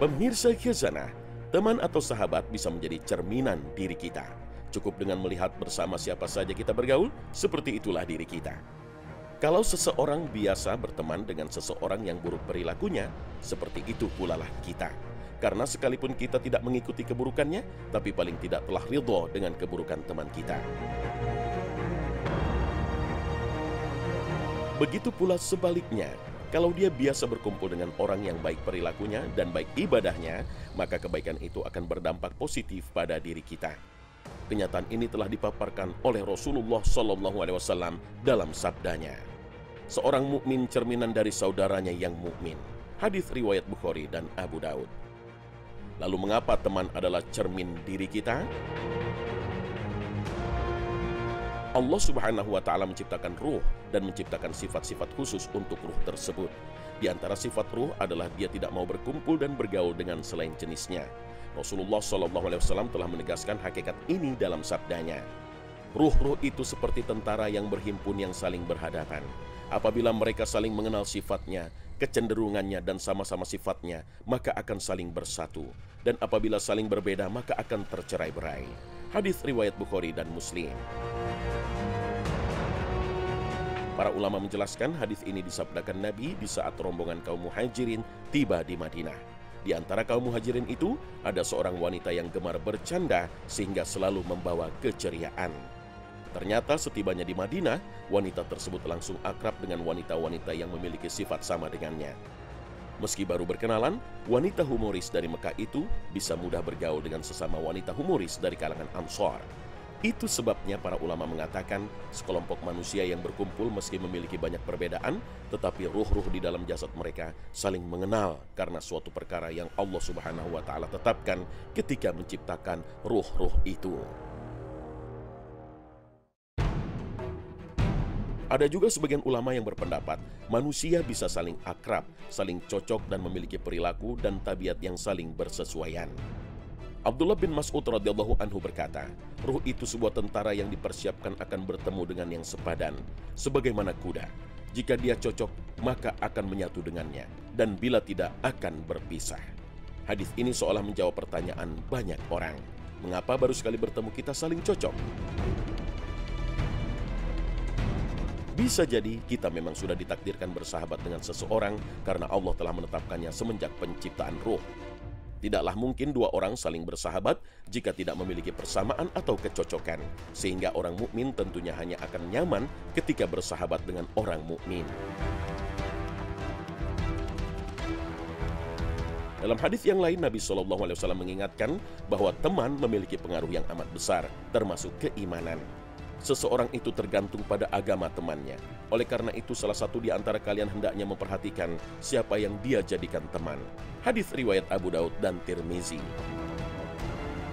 Pemirsa Khazanah, teman atau sahabat bisa menjadi cerminan diri kita. Cukup dengan melihat bersama siapa saja kita bergaul, seperti itulah diri kita. Kalau seseorang biasa berteman dengan seseorang yang buruk perilakunya, seperti itu pula lah kita. Karena sekalipun kita tidak mengikuti keburukannya, tapi paling tidak telah ridho dengan keburukan teman kita. Begitu pula sebaliknya, kalau dia biasa berkumpul dengan orang yang baik perilakunya dan baik ibadahnya, maka kebaikan itu akan berdampak positif pada diri kita. Kenyataan ini telah dipaparkan oleh Rasulullah SAW dalam sabdanya. Seorang mukmin cerminan dari saudaranya yang mukmin. Hadis riwayat Bukhari dan Abu Daud. Lalu mengapa teman adalah cermin diri kita? Allah Subhanahu wa Ta'ala menciptakan ruh dan menciptakan sifat-sifat khusus untuk ruh tersebut. Di antara sifat ruh adalah dia tidak mau berkumpul dan bergaul dengan selain jenisnya. Rasulullah SAW telah menegaskan hakikat ini dalam sabdanya. Ruh-ruh itu seperti tentara yang berhimpun yang saling berhadapan. Apabila mereka saling mengenal sifatnya, kecenderungannya dan sama-sama sifatnya, maka akan saling bersatu. Dan apabila saling berbeda, maka akan tercerai-berai. Hadis riwayat Bukhari dan Muslim. Para ulama menjelaskan hadis ini disabdakan Nabi di saat rombongan kaum muhajirin tiba di Madinah. Di antara kaum muhajirin itu, ada seorang wanita yang gemar bercanda sehingga selalu membawa keceriaan. Ternyata setibanya di Madinah, wanita tersebut langsung akrab dengan wanita-wanita yang memiliki sifat sama dengannya. Meski baru berkenalan, wanita humoris dari Mekah itu bisa mudah bergaul dengan sesama wanita humoris dari kalangan Ansar. Itu sebabnya para ulama mengatakan sekelompok manusia yang berkumpul meski memiliki banyak perbedaan, tetapi ruh-ruh di dalam jasad mereka saling mengenal karena suatu perkara yang Allah Subhanahu wa Ta'ala tetapkan ketika menciptakan ruh-ruh itu. Ada juga sebagian ulama yang berpendapat manusia bisa saling akrab, saling cocok dan memiliki perilaku dan tabiat yang saling bersesuaian. Abdullah bin Mas'ud radhiyallahu anhu berkata, ruh itu sebuah tentara yang dipersiapkan akan bertemu dengan yang sepadan, sebagaimana kuda. Jika dia cocok, maka akan menyatu dengannya, dan bila tidak akan berpisah. Hadis ini seolah menjawab pertanyaan banyak orang. Mengapa baru sekali bertemu kita saling cocok? Bisa jadi kita memang sudah ditakdirkan bersahabat dengan seseorang karena Allah telah menetapkannya semenjak penciptaan ruh. Tidaklah mungkin dua orang saling bersahabat jika tidak memiliki persamaan atau kecocokan, sehingga orang mukmin tentunya hanya akan nyaman ketika bersahabat dengan orang mukmin. Dalam hadis yang lain, Nabi SAW mengingatkan bahwa teman memiliki pengaruh yang amat besar, termasuk keimanan. Seseorang itu tergantung pada agama temannya. Oleh karena itu, salah satu di antara kalian hendaknya memperhatikan siapa yang dia jadikan teman. Hadis riwayat Abu Daud dan Tirmizi.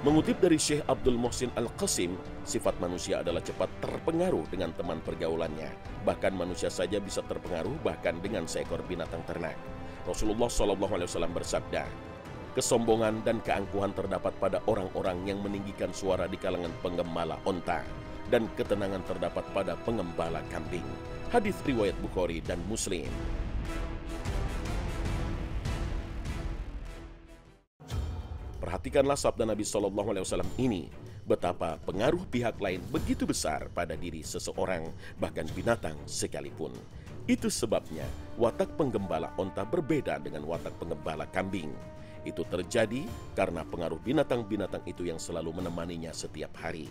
Mengutip dari Syekh Abdul Muhsin Al-Qasim, sifat manusia adalah cepat terpengaruh dengan teman pergaulannya. Bahkan manusia saja bisa terpengaruh bahkan dengan seekor binatang ternak. Rasulullah SAW bersabda, kesombongan dan keangkuhan terdapat pada orang-orang yang meninggikan suara di kalangan penggembala onta, dan ketenangan terdapat pada pengembala kambing. Hadis riwayat Bukhari dan Muslim. Perhatikanlah sabda Nabi SAW ini, betapa pengaruh pihak lain begitu besar pada diri seseorang, bahkan binatang sekalipun. Itu sebabnya watak penggembala onta berbeda dengan watak penggembala kambing. Itu terjadi karena pengaruh binatang-binatang itu yang selalu menemaninya setiap hari.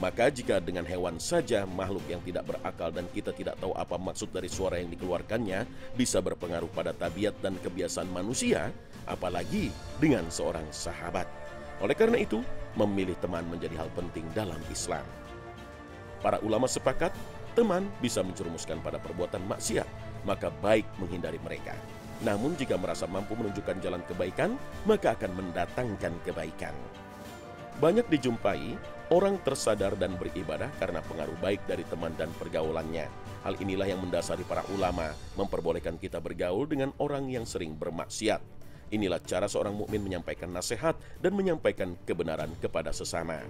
Maka jika dengan hewan saja, makhluk yang tidak berakal dan kita tidak tahu apa maksud dari suara yang dikeluarkannya bisa berpengaruh pada tabiat dan kebiasaan manusia, apalagi dengan seorang sahabat. Oleh karena itu, memilih teman menjadi hal penting dalam Islam. Para ulama sepakat, teman bisa menjerumuskan pada perbuatan maksiat, maka baik menghindari mereka. Namun jika merasa mampu menunjukkan jalan kebaikan, maka akan mendatangkan kebaikan. Banyak dijumpai orang tersadar dan beribadah karena pengaruh baik dari teman dan pergaulannya. Hal inilah yang mendasari para ulama memperbolehkan kita bergaul dengan orang yang sering bermaksiat. Inilah cara seorang mukmin menyampaikan nasihat dan menyampaikan kebenaran kepada sesama.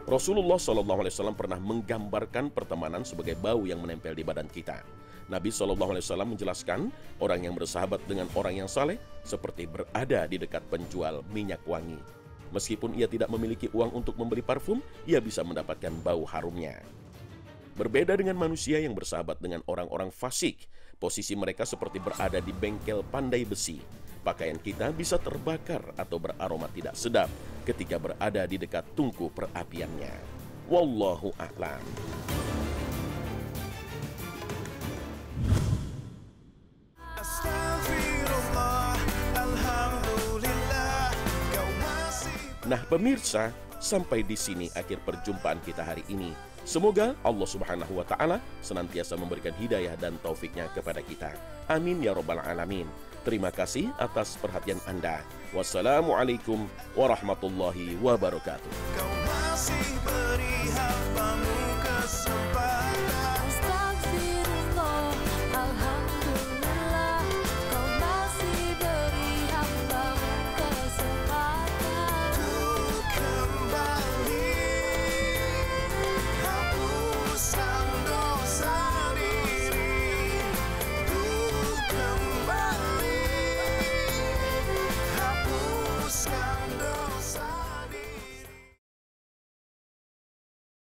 Rasulullah SAW pernah menggambarkan pertemanan sebagai bau yang menempel di badan kita. Nabi SAW menjelaskan, orang yang bersahabat dengan orang yang saleh seperti berada di dekat penjual minyak wangi. Meskipun ia tidak memiliki uang untuk membeli parfum, ia bisa mendapatkan bau harumnya. Berbeda dengan manusia yang bersahabat dengan orang-orang fasik, posisi mereka seperti berada di bengkel pandai besi. Pakaian kita bisa terbakar atau beraroma tidak sedap ketika berada di dekat tungku perapiannya. Wallahu a'lam. Nah pemirsa, sampai di sini akhir perjumpaan kita hari ini. Semoga Allah Subhanahu wa Ta'ala senantiasa memberikan hidayah dan taufiknya kepada kita. Amin ya Rabbal Alamin. Terima kasih atas perhatian Anda. Wassalamualaikum warahmatullahi wabarakatuh.